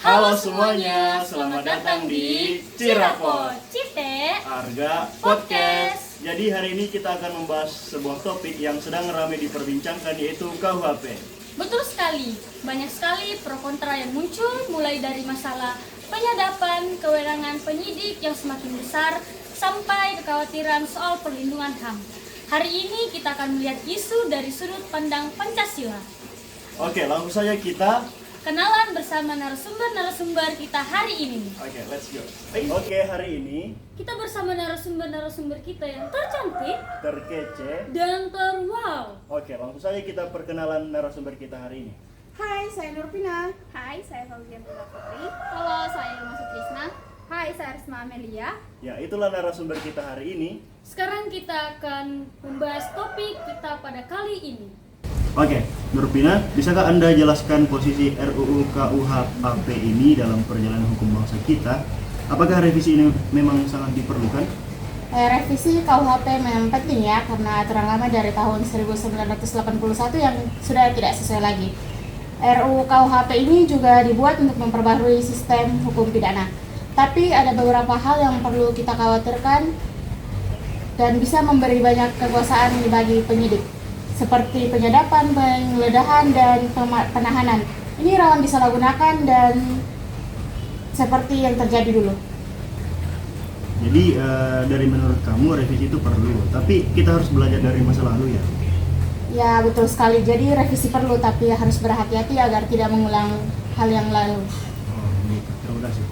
Halo semuanya, selamat datang di Cirapot, Cite, Arga Podcast. Jadi hari ini kita akan membahas sebuah topik yang sedang ramai diperbincangkan, yaitu KUHP. Betul sekali, banyak sekali pro kontra yang muncul, mulai dari masalah penyadapan, kewenangan penyidik yang semakin besar, sampai kekhawatiran soal perlindungan HAM. Hari ini kita akan melihat isu dari sudut pandang Pancasila. Oke, langsung saja kita Kenalan bersama narasumber kita hari ini. Oke, let's go. Oke, hari ini Kita bersama narasumber kita yang tercantik terkece. dan terwow. Oke, langsung saja kita perkenalan narasumber kita hari ini. Hai, saya Nurpina. Hai, saya Fauzian Putri Putri. Halo, saya Ilma Sutrisna. Hai, saya Risma Amelia. Ya, itulah narasumber kita hari ini. Sekarang kita akan membahas topik kita pada kali ini. Oke, Nurpina, bisakah Anda jelaskan posisi RUU KUHP ini dalam perjalanan hukum bangsa kita? Apakah revisi ini memang sangat diperlukan? Revisi KUHP memang penting ya, karena aturan lama dari tahun 1981 yang sudah tidak sesuai lagi. RUU KUHP ini juga dibuat untuk memperbarui sistem hukum pidana. Tapi ada beberapa hal yang perlu kita khawatirkan dan bisa memberi banyak kekuasaan bagi penyidik, seperti penyadapan, penggeledahan, dan penahanan. Ini rawan disalahgunakan dan seperti yang terjadi dulu. Jadi dari menurut kamu revisi itu perlu, tapi kita harus belajar dari masa lalu ya? Ya betul sekali, jadi revisi perlu tapi harus berhati-hati agar tidak mengulang hal yang lalu. Oh, gitu. Terima kasih.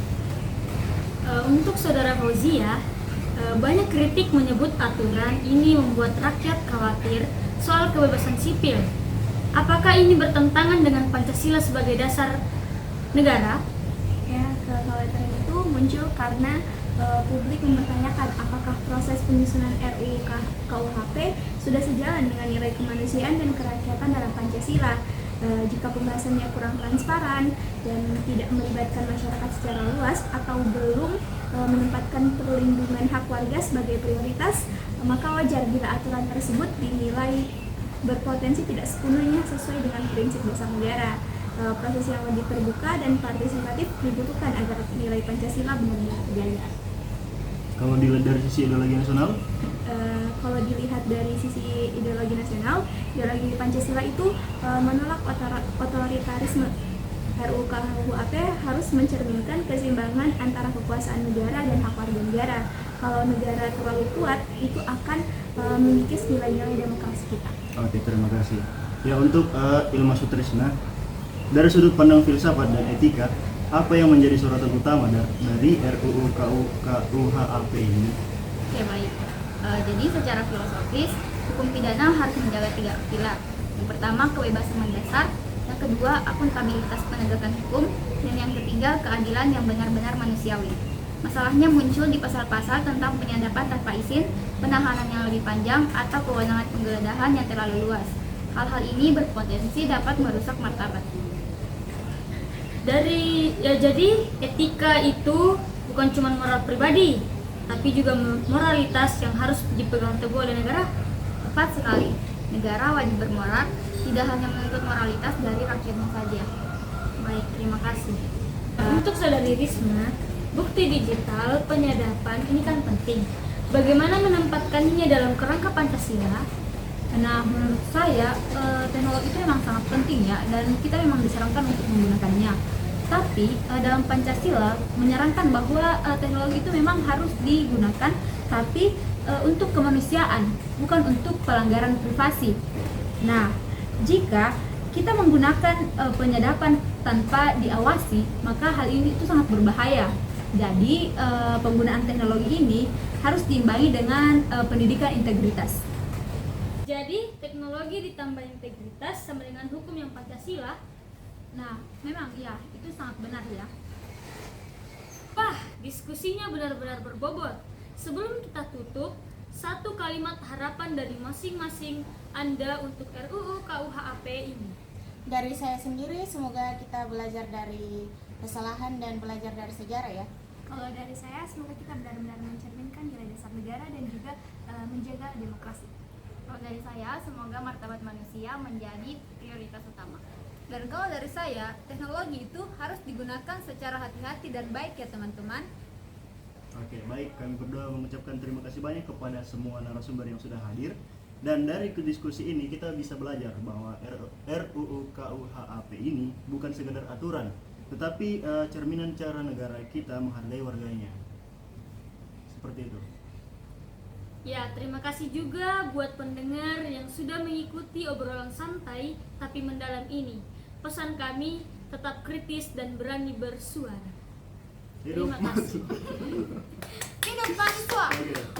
Untuk saudara Fauzia, banyak kritik menyebut aturan ini membuat rakyat khawatir soal kebebasan sipil. Apakah ini bertentangan dengan Pancasila sebagai dasar negara? Ya, kekhawatiran itu muncul karena publik mempertanyakan apakah proses penyusunan RUU KUHP sudah sejalan dengan nilai kemanusiaan dan kerakyatan dalam Pancasila. Jika pembahasannya kurang transparan dan tidak melibatkan masyarakat secara luas atau belum menempatkan perlindungan hak warga sebagai prioritas, maka wajar bila aturan tersebut dinilai berpotensi tidak sepenuhnya sesuai dengan prinsip dasar negara. Proses yang lebih terbuka dan partisipatif dibutuhkan agar nilai Pancasila benar-benar terjaga. Kalau dilihat dari sisi ideologi nasional, Kalau dilihat dari sisi ideologi nasional, ideologi Pancasila itu menolak otoritarisme. RUU KUHP harus mencerminkan keseimbangan antara kekuasaan negara dan hak warga negara. Kalau negara terlalu kuat, itu akan mengikis nilai-nilai demokrasi kita. oke, terima kasih. Ya, untuk Ilma Sutrisna, dari sudut pandang filsafat dan etika, apa yang menjadi sorotan utama dari RUU KUHP ini? Oke, baik. Jadi secara filosofis, hukum pidana harus menjaga 3 pilar. Yang pertama, kebebasan mendasar. Yang kedua, akuntabilitas penegakan hukum. Dan yang ketiga, keadilan yang benar-benar manusiawi. Masalahnya muncul di pasal-pasal tentang penyadapan tanpa izin, penahanan yang lebih panjang, atau kewenangan penggeledahan yang terlalu luas. Hal-hal ini berpotensi dapat merusak martabat. Jadi etika itu bukan cuma moral pribadi, tapi juga moralitas yang harus dipegang teguh oleh negara. Tepat sekali. Negara wajib bermoral, tidak hanya menuntut moralitas dari rakyatnya saja. Baik, terima kasih. Untuk saudari Risma, bukti digital penyadapan ini kan penting. Bagaimana menempatkannya dalam kerangka Pancasila? Nah, menurut saya teknologi itu memang sangat penting ya, dan kita memang disarankan untuk menggunakannya. Tapi dalam Pancasila menyarankan bahwa teknologi itu memang harus digunakan, tapi untuk kemanusiaan, bukan untuk pelanggaran privasi. Nah, jika kita menggunakan penyadapan tanpa diawasi, maka hal ini itu sangat berbahaya. Jadi penggunaan teknologi ini harus diimbangi dengan pendidikan integritas. Jadi teknologi ditambah integritas sama dengan hukum yang Pancasila. Nah, memang ya, itu sangat benar ya. Wah, diskusinya benar-benar berbobot. Sebelum kita tutup, satu kalimat harapan dari masing-masing Anda untuk RUU KUHP ini. Dari saya sendiri, semoga kita belajar dari kesalahan dan belajar dari sejarah ya. Kalau dari saya, semoga kita benar-benar mencerminkan nilai dasar negara dan juga menjaga demokrasi. Kalau dari saya, semoga martabat manusia menjadi prioritas utama. Dan kalau dari saya, teknologi itu harus digunakan secara hati-hati dan baik ya teman-teman. Oke, baik. Kami berdua mengucapkan terima kasih banyak kepada semua narasumber yang sudah hadir. Dan dari diskusi ini kita bisa belajar bahwa RUU KUHP ini bukan sekedar aturan, tetapi cerminan cara negara kita menghargai warganya. Seperti itu. Ya, terima kasih juga buat pendengar yang sudah mengikuti obrolan santai tapi mendalam ini. Pesan kami, tetap kritis dan berani bersuara. Hidup Terima kasih. mahasiswa. Hidup mahasiswa! Oke.